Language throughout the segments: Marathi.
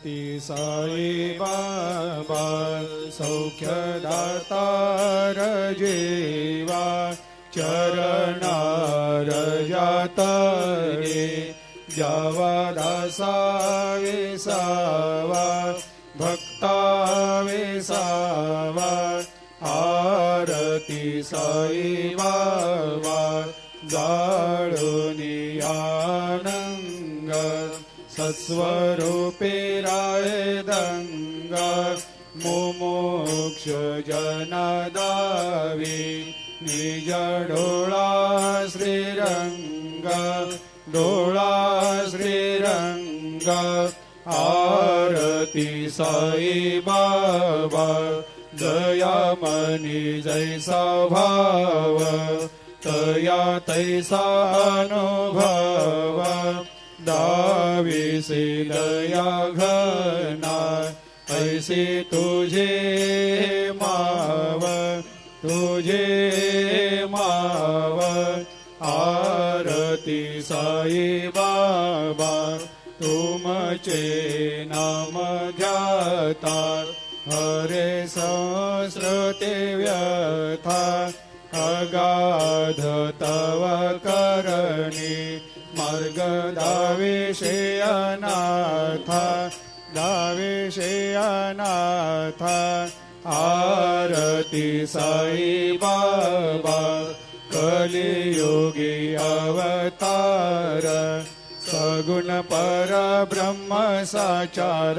ती साई बाबा सौख्यदातार जीवा चरणार जातरे जावा दासा विसावा भक्ता विसावा आरती साई बाबा जाळूनी आनंग सत्स्वरूपे राय दंग मुमुक्ष जनदावी निज डोळा श्रीरंग डोळा श्रीरंग आरती साई बाबा दयामनी जैसा भाव तया तैसा अनुभव दाविसे दया घना ऐसे तुझे माव आरती साई बाबा तुमचे नाम ध्याता हरे संस्कृते व्यथा अगाध तव करणी मार्ग दाविषे अनाथ आरती साई बाबा कलियुगी अवतार सगुण परब्रह्म साचार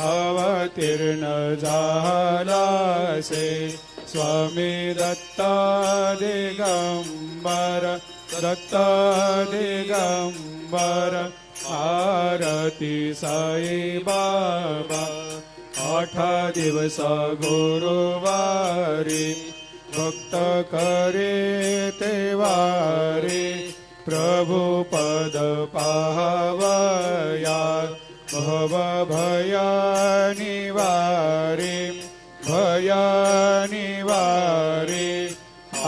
अवतीर्ण झालासे स्वामी दत्त दिगंबर आरती साई बाबा 8 दिवस गुरुवारी भक्त करे तेवारी प्रभु पद पाहवया भव भया निवारे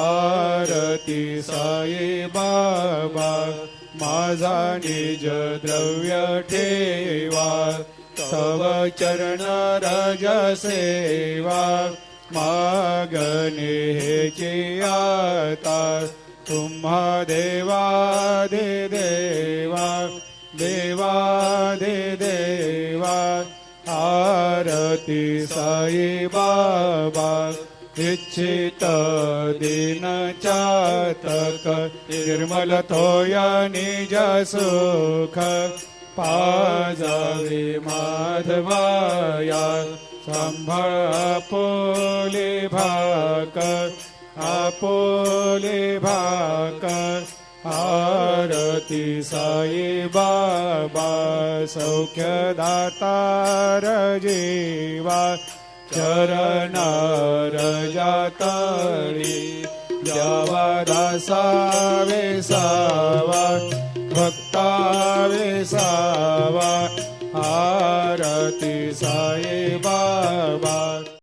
आरती साई बाबा माझा निज द्रव्य ठेवा तव चरण रज सेवा मागणे हेची आता तुम्हा देवादि देवा आरती साई बाबा इच्छित दिन चातक निर्मल थोया निज सुख पाजावे माधवाया सांभाळ आपोले भाक आरती साई बाबा सौख्यदातार जीवा चरणार जातळी द्यावा दासा विसावा भक्ता विसावा आरती साई बाबा।